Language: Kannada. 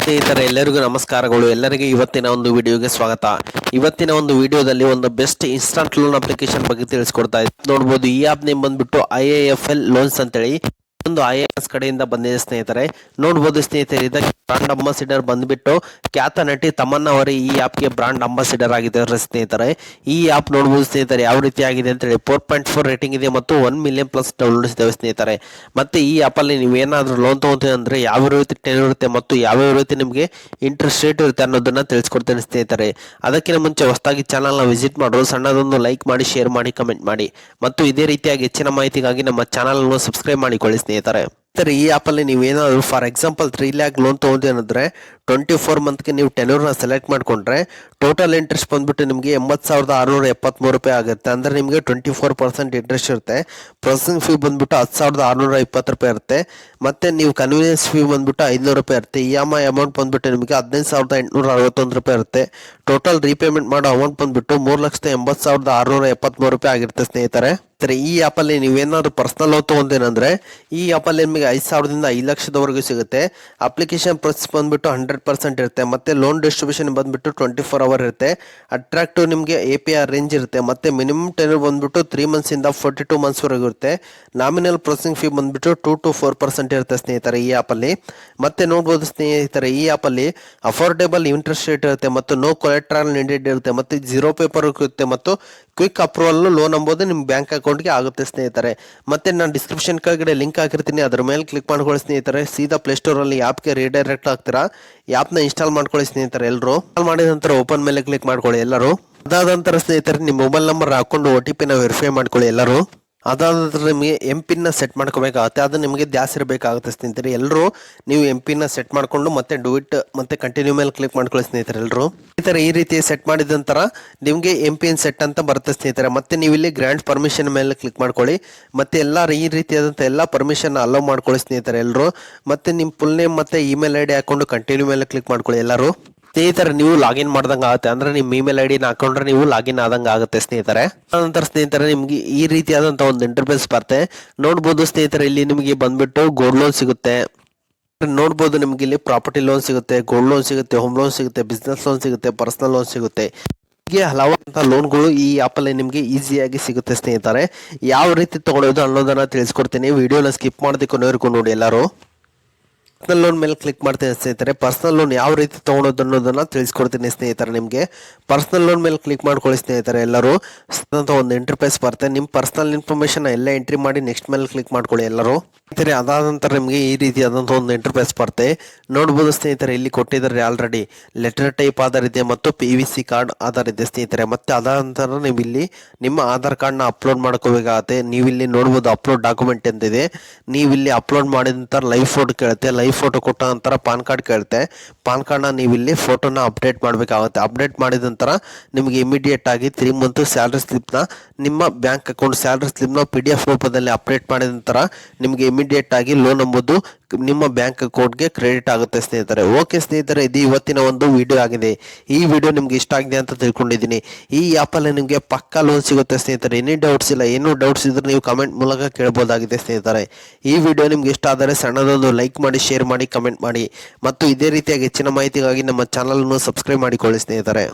ಸ್ನೇಹಿತರೆ ಎಲ್ಲರಿಗೂ ನಮಸ್ಕಾರಗಳು. ಎಲ್ಲರಿಗೂ ಇವತ್ತಿನ ಒಂದು ವಿಡಿಯೋಗೆ ಸ್ವಾಗತ. ಇವತ್ತಿನ ಒಂದು ವಿಡಿಯೋದಲ್ಲಿ ಒಂದು ಬೆಸ್ಟ್ ಇನ್ಸ್ಟಂಟ್ ಲೋನ್ ಅಪ್ಲಿಕೇಶನ್ ಬಗ್ಗೆ ತಿಳಿಸ್ಕೊಡ್ತಾ ಇದ್ದೀನಿ. ನೋಡಬಹುದು ಈ ಆಪ್ ನೇಮ್ ಬಂದ್ಬಿಟ್ಟು IIFL ಲೋನ್ಸ್ ಅಂತೇಳಿ ಒಂದು IAS ಕಡೆಯಿಂದ ಬಂದಿದೆ ಸ್ನೇಹಿತರೆ. ನೋಡಬಹುದು ಸ್ನೇಹಿತರೆ, ಇದಕ್ಕೆ ಬ್ರಾಂಡ್ ಅಂಬಾಸಿಡರ್ ಬಂದ್ಬಿಟ್ಟು ಖ್ಯಾತ ನಟಿ ತಮನ್ನಾ ಅವರು ಈ ಆಪ್ಗೆ ಬ್ರಾಂಡ್ ಅಂಬಾಸಿಡರ್ ಆಗಿದ್ದಾರೆ ಸ್ನೇಹಿತರೆ. ಈ ಆಪ್ ನೋಡಬಹುದು ಸ್ನೇಹಿತರೆ ಯಾವ ರೀತಿ ಆಗಿದೆ ಅಂತ ಹೇಳಿ 4.4 ರೇಟಿಂಗ್ ಇದೆ ಮತ್ತು 1 ಮಿಲಿಯನ್ ಪ್ಲಸ್ ಡೌನ್ಲೋಡ್ಸ್ ಇದಾವೆ ಸ್ನೇಹಿತರೆ. ಮತ್ತೆ ಈ ಆಪ್ ಅಲ್ಲಿ ನೀವು ಏನಾದರೂ ಲೋನ್ ತಗೋತೀವಿ ಅಂದ್ರೆ ಯಾವ ರೀತಿ ಟೆನ್ಯೂರ್ ಇರುತ್ತೆ ಮತ್ತು ಯಾವ ರೀತಿ ನಿಮಗೆ ಇಂಟ್ರೆಸ್ಟ್ ರೇಟ್ ಇರುತ್ತೆ ಅನ್ನೋದನ್ನ ತಿಳಿಸ್ಕೊಡ್ತೇನೆ ಸ್ನೇಹಿತರೆ. ಅದಕ್ಕಿಂತ ಮುಂಚೆ ಹೊಸದಾಗಿ ಚಾನಲ್ ನ ವಿಸಿಟ್ ಮಾಡೋರು ಸಣ್ಣದೊಂದು ಲೈಕ್ ಮಾಡಿ, ಶೇರ್ ಮಾಡಿ, ಕಮೆಂಟ್ ಮಾಡಿ ಮತ್ತು ಇದೇ ರೀತಿಯಾಗಿ ಹೆಚ್ಚಿನ ಮಾಹಿತಿಗಾಗಿ ನಮ್ಮ ಚಾನಲ್ ಅನ್ನು ಸಬ್ಸ್ಕ್ರೈಬ್ ಮಾಡಿಕೊಳ್ಳಿ ಸ್ನೇಹಿತರೆ. ಈ ಆಪ್ ಅಲ್ಲಿ ನೀವೇನಾದ್ರು ಫಾರ್ ಎಕ್ಸಾಂಪಲ್ 3 lakh ಲೋನ್ ತಗೊಂಡ್ರೆ 24 ಮಂತ್ಗೆ ನೀವು ಟೆನ್ಯೂರ್ನ ಸೆಲೆಕ್ಟ್ ಮಾಡ್ಕೊಂಡ್ರೆ ಟೋಟಲ್ ಇಂಟ್ರೆಸ್ಟ್ ಬಂದ್ಬಿಟ್ಟು ನಿಮಗೆ 80,673 ರೂಪಾಯಿ ಆಗುತ್ತೆ. ಅಂದ್ರೆ ನಿಮಗೆ 24% ಇಂಟ್ರೆಸ್ಟ್ ಇರುತ್ತೆ. ಪ್ರೊಸೆಸಿಂಗ್ ಫೀ ಬಂದ್ಬಿಟ್ಟು 10,620 ರೂಪಾಯಿ ಇರುತ್ತೆ. ಮತ್ತೆ ನೀವು ಕನ್ವೀನಿಯನ್ಸ್ ಫೀ ಬಂದ್ಬಿಟ್ಟು 500 ರೂಪಾಯಿ ಇರುತ್ತೆ. EMI ಅಮೌಂಟ್ ಬಂದ್ಬಿಟ್ಟು ನಿಮಗೆ 15,861 ರೂಪಾಯಿ ಇರುತ್ತೆ. ಟೋಟಲ್ ರೀಪೇಮೆಂಟ್ ಮಾಡೋ ಅಮೌಂಟ್ ಬಂದ್ಬಿಟ್ಟು 3,80,673 ರೂಪಾಯಿ ಆಗಿರುತ್ತೆ ಸ್ನೇಹಿತರೆ. ಈ ಆಪ್ ಅಲ್ಲಿ ನೀವೇನಾದ್ರು ಪರ್ಸನಲ್ ಲೋನ್ ತಗೊಂಡೇನಂದ್ರೆ ಈ ಆಪ್ ಅಲ್ಲಿ ನಿಮಗೆ 5,000ದಿಂದ 5 ಲಕ್ಷದವರೆಗೂ ಸಿಗುತ್ತೆ. ಅಪ್ಲಿಕೇಶನ್ ಪ್ರೊಸೆಸ್ ಬಂದ್ಬಿಟ್ಟು 100% ಇರುತ್ತೆ. ಮತ್ತೆ ಲೋನ್ ಡಿಸ್ಟ್ರಿಬ್ಯೂಷನ್ ಬಂದ್ಬಿಟ್ಟು 24 ಅವರ್ ಇರುತ್ತೆ. ಅಟ್ರಾಕ್ಟಿವ್ ನಿಮಗೆ APR ರೇಂಜ್ ಇರುತ್ತೆ. ಮತ್ತೆ ಮಿನಿಮಮ್ ಟೆನ್ಯೂರ್ ಬಂದ್ಬಿಟ್ಟು 3 ಮಂತ್ಸ್ ಇಂದ 42 ಮಂತ್ಸ್ ವರೆಗೂ ಇರುತ್ತೆ. ನಾಮಿನಲ್ ಪ್ರೊಸೆಸಿಂಗ್ ಫೀ ಬಂದ್ಬಿಟ್ಟು 2 to 4% ಇರುತ್ತೆ ಸ್ನೇಹಿತರೆ ಈ ಆಪ್ ಅಲ್ಲಿ. ಮತ್ತೆ ನೋಡಬಹುದು ಸ್ನೇಹಿತರೆ, ಈ ಆಪ್ ಅಲ್ಲಿ ಅಫೋರ್ಡೆಬಲ್ ಇಂಟ್ರೆಸ್ಟ್ ರೇಟ್ ಇರುತ್ತೆ ಮತ್ತು ನೋ ಕೊಲೆಟ್ರಲ್ ನೀಡೆಡ್ ಇರುತ್ತೆ. ಮತ್ತೆ 0 ಪೇಪರ್ ಇರುತ್ತೆ ಮತ್ತು ಕ್ವಿಕ್ ಅಪ್ರೂವಲ್ ಲೋನ್ ಎಂಬುದು ನಿಮ್ಮ ಬ್ಯಾಂಕ್ ಅಕೌಂಟ್ಗೆ ಆಗುತ್ತೆ ಸ್ನೇಹಿತರೆ. ಮತ್ತೆ ನಾನು ಡಿಸ್ಕ್ರಿಪ್ಷನ್ ಕೆಳಗಡೆ ಲಿಂಕ್ ಹಾಕಿರ್ತೀನಿ, ಅದ್ರ ಮೇಲೆ ಕ್ಲಿಕ್ ಮಾಡ್ಕೊಳ್ಳಿ ಸ್ನೇಹಿತರೆ. ಸೀದಾ ಪ್ಲೇಸ್ಟೋರ್ ಅಲ್ಲಿ ಆಪ್ಗೆ ರೀಡೈರೆಕ್ಟ್ ಆಗ್ತೀರಾ. ಈ ಆಪ್ನ ಇನ್ಸ್ಟಾಲ್ ಮಾಡ್ಕೊಳ್ಳಿ ಸ್ನೇಹಿತರೆ. ಎಲ್ಲರೂ ಇನ್ಸ್ಟಾಲ್ ಮಾಡಿದ ನಂತರ ಓಪನ್ ಮೇಲೆ ಕ್ಲಿಕ್ ಮಾಡ್ಕೊಳ್ಳಿ ಎಲ್ಲರೂ. ಅದಾದ ನಂತರ ಸ್ನೇಹಿತರೆ ನಿಮ್ಮ ಮೊಬೈಲ್ ನಂಬರ್ ಹಾಕೊಂಡು OTP ನ ವೆರಿಫೈ ಮಾಡ್ಕೊಳ್ಳಿ ಎಲ್ಲರೂ. ಅದಾದ ನಂತರ ನಿಮಗೆ MPIN ನ ಸೆಟ್ ಮಾಡ್ಕೋಬೇಕಾಗುತ್ತೆ. ಅದು ನಿಮಗೆ ದ್ಯಾಸ್ ಇರಬೇಕಾಗುತ್ತೆ ಸ್ನೇಹಿತರೆ. ಎಲ್ಲರೂ ನೀವು MPIN ನ ಸೆಟ್ ಮಾಡ್ಕೊಂಡು ಮತ್ತೆ ಡೂ ಇಟ್ ಮತ್ತೆ ಕಂಟಿನ್ಯೂ ಮೇಲೆ ಕ್ಲಿಕ್ ಮಾಡ್ಕೊಳ್ಳಿ ಸ್ನೇಹಿತರೆ. ಎಲ್ಲರೂ ಈ ರೀತಿ ಸೆಟ್ ಮಾಡಿದ ನಂತರ ನಿಮಗೆ MPIN ಸೆಟ್ ಅಂತ ಬರುತ್ತೆ ಸ್ನೇಹಿತರೆ. ಮತ್ತೆ ನೀವು ಇಲ್ಲಿ ಗ್ರ್ಯಾಂಡ್ ಪರ್ಮಿಷನ್ ಮೇಲೆ ಕ್ಲಿಕ್ ಮಾಡ್ಕೊಳ್ಳಿ. ಮತ್ತೆ ಎಲ್ಲ ಈ ರೀತಿಯಾದಂಥ ಎಲ್ಲ ಪರ್ಮಿಷನ್ ಅಲೋ ಮಾಡ್ಕೊಳ್ಳಿ ಸ್ನೇಹಿತರೆ ಎಲ್ಲರೂ. ಮತ್ತೆ ನಿಮ್ಮ ಫುಲ್ ನೇಮ್ ಮತ್ತೆ ಇಮೇಲ್ ID ಹಾಕೊಂಡು ಕಂಟಿನ್ಯೂ ಮೇಲೆ ಕ್ಲಿಕ್ ಮಾಡ್ಕೊಳ್ಳಿ ಎಲ್ಲರೂ. ಸ್ನೇಹಿತರೆ ನೀವು ಲಾಗಿನ್ ಮಾಡ್ದಂಗೆ ಆಗುತ್ತೆ. ಅಂದ್ರೆ ನಿಮ್ಮ ಇಮೇಲ್ ID ನ ಹಾಕೊಂಡ್ರೆ ನೀವು ಲಾಗಿನ್ ಆದಂಗೆ ಆಗುತ್ತೆ ಸ್ನೇಹಿತರೆ. ನಂತರ ಸ್ನೇಹಿತರೆ ನಿಮ್ಗೆ ಈ ರೀತಿಯಾದಂಥ ಒಂದು ಇಂಟರ್ಫೇಸ್ ಬರುತ್ತೆ. ನೋಡ್ಬೋದು ಸ್ನೇಹಿತರೆ, ಇಲ್ಲಿ ನಿಮಗೆ ಬಂದ್ಬಿಟ್ಟು ಗೋಲ್ಡ್ ಲೋನ್ ಸಿಗುತ್ತೆ. ನೋಡ್ಬೋದು ನಿಮ್ಗೆ ಇಲ್ಲಿ ಪ್ರಾಪರ್ಟಿ ಲೋನ್ ಸಿಗುತ್ತೆ, ಗೋಲ್ಡ್ ಲೋನ್ ಸಿಗುತ್ತೆ, ಹೋಮ್ ಲೋನ್ ಸಿಗುತ್ತೆ, ಬಿಸ್ನೆಸ್ ಲೋನ್ ಸಿಗುತ್ತೆ, ಪರ್ಸನಲ್ ಲೋನ್ ಸಿಗುತ್ತೆ. ಹೀಗೆ ಹಲವಾರು ಲೋನ್ಗಳು ಈ ಆಪಲ್ಲಿ ನಿಮಗೆ ಈಸಿಯಾಗಿ ಸಿಗುತ್ತೆ ಸ್ನೇಹಿತರೆ. ಯಾವ ರೀತಿ ತಗೊಳ್ಳೋದು ಅನ್ನೋದನ್ನ ತಿಳಿಸ್ಕೊಡ್ತೀನಿ. ವಿಡಿಯೋನ ಸ್ಕಿಪ್ ಮಾಡದೆ ಕೊನೆವರೆಗೂ ನೋಡಿ ಎಲ್ಲರೂ. ಪರ್ಸನಲ್ ಲೋನ್ ಮೇಲೆ ಕ್ಲಿಕ್ ಮಾಡ್ತೀನಿ ಸ್ನೇಹಿತರೆ. ಪರ್ಸನಲ್ ಲೋನ್ ಯಾವ ರೀತಿ ತಗೊಳ್ಳೋದು ಅನ್ನೋದನ್ನ ತಿಳಿಸ್ಕೊಡ್ತೀನಿ ಸ್ನೇಹಿತರೆ ನಿಮಗೆ. ಪರ್ಸನಲ್ ಲೋನ್ ಮೇಲೆ ಕ್ಲಿಕ್ ಮಾಡ್ಕೊಳ್ಳಿ ಸ್ನೇಹಿತರೆ ಎಲ್ಲರೂ. ಒಂದು ಇಂಟರ್ಫೇಸ್ ಬರುತ್ತೆ. ನಿಮ್ಮ ಪರ್ಸನಲ್ ಇನ್ಫಾರ್ಮೇಶನ್ ಎಲ್ಲ ಎಂಟ್ರಿ ಮಾಡಿ ನೆಕ್ಸ್ಟ್ ಮೇಲೆ ಕ್ಲಿಕ್ ಮಾಡ್ಕೊಳ್ಳಿ ಎಲ್ಲರೂ. ಸ್ನೇಹಿತರೆ ಅದಾದ ನಂತರ ನಿಮಗೆ ಈ ರೀತಿಯಾದಂಥ ಒಂದು ಇಂಟರ್ಫೇಸ್ ಬರುತ್ತೆ. ನೋಡ್ಬೋದು ಸ್ನೇಹಿತರೆ, ಇಲ್ಲಿ ಕೊಟ್ಟಿದ್ದಾರೆ ಆಲ್ರೆಡಿ ಲೆಟರ್ ಟೈಪ್ ಆಧಾರ್ ಇದೆ ಮತ್ತು PVC ಕಾರ್ಡ್ ಆಧಾರ್ ಇದೆ ಸ್ನೇಹಿತರೆ. ಮತ್ತೆ ಅದಾದ ನಂತರ ನೀವು ಇಲ್ಲಿ ನಿಮ್ಮ ಆಧಾರ್ ಕಾರ್ಡ್ನ ಅಪ್ಲೋಡ್ ಮಾಡ್ಕೋಬೇಕಾಗತ್ತೆ. ನೀವು ಇಲ್ಲಿ ನೋಡ್ಬೋದು ಅಪ್ಲೋಡ್ ಡಾಕ್ಯುಮೆಂಟ್ ಎಂದಿದೆ. ನೀವು ಇಲ್ಲಿ ಅಪ್ಲೋಡ್ ಮಾಡಿದ ನಂತರ ಲೈವ್ ಫೋಟೋ ಕೇಳುತ್ತೆ. ಲೈವ್ ಫೋಟೋ ಕೊಟ್ಟ ನಂತರ ಪಾನ್ ಕಾರ್ಡ್ ಕೇಳುತ್ತೆ. ಪಾನ್ ಕಾರ್ಡ್ನ ನೀವು ಇಲ್ಲಿ ಫೋಟೋನ ಅಪ್ಡೇಟ್ ಮಾಡಬೇಕಾಗುತ್ತೆ. ಅಪ್ಡೇಟ್ ಮಾಡಿದ ನಂತರ ನಿಮಗೆ ಇಮಿಡಿಯೇಟ್ ಆಗಿ 3 ಮಂತ್ ಸ್ಯಾಲರಿ ಸ್ಲಿಪ್ನ ನಿಮ್ಮ ಬ್ಯಾಂಕ್ ಅಕೌಂಟ್ ಸ್ಯಾಲರಿ ಸ್ಲಿಪ್ನ PDF ರೂಪದಲ್ಲಿ ಅಪ್ಡೇಟ್ ಮಾಡಿದ ನಂತರ ನಿಮಗೆ ಇಮಿಡಿಯೇಟ್ ಆಗಿ ಲೋನ್ ಎಂಬುದು ನಿಮ್ಮ ಬ್ಯಾಂಕ್ ಅಕೌಂಟ್ಗೆ ಕ್ರೆಡಿಟ್ ಆಗುತ್ತೆ ಸ್ನೇಹಿತರೆ. ಓಕೆ ಸ್ನೇಹಿತರೆ, ಇದು ಇವತ್ತಿನ ಒಂದು ವಿಡಿಯೋ ಆಗಿದೆ. ಈ ವಿಡಿಯೋ ನಿಮ್ಗೆ ಇಷ್ಟ ಆಗಿದೆ ಅಂತ ತಿಳ್ಕೊಂಡಿದ್ದೀನಿ. ಈ ಆ್ಯಪಲ್ಲಿ ನಿಮಗೆ ಪಕ್ಕಾ ಲೋನ್ ಸಿಗುತ್ತೆ ಸ್ನೇಹಿತರೆ. ಎನಿ ಡೌಟ್ಸ್ ಇಲ್ಲ, ಏನೂ ಡೌಟ್ಸ್ ಇದ್ರೆ ನೀವು ಕಮೆಂಟ್ ಮೂಲಕ ಕೇಳ್ಬೋದಾಗಿದೆ ಸ್ನೇಹಿತರೆ. ಈ ವಿಡಿಯೋ ನಿಮ್ಗೆ ಇಷ್ಟ ಆದರೆ ಸಣ್ಣದೊಂದು ಲೈಕ್ ಮಾಡಿ, ಶೇರ್ ಮಾಡಿ, ಕಮೆಂಟ್ ಮಾಡಿ ಮತ್ತು ಇದೇ ರೀತಿಯಾಗಿ ಹೆಚ್ಚಿನ ಮಾಹಿತಿಗಾಗಿ ನಮ್ಮ ಚಾನಲ್ ಅನ್ನು ಸಬ್ಸ್ಕ್ರೈಬ್ ಮಾಡಿಕೊಳ್ಳಿ ಸ್ನೇಹಿತರೆ.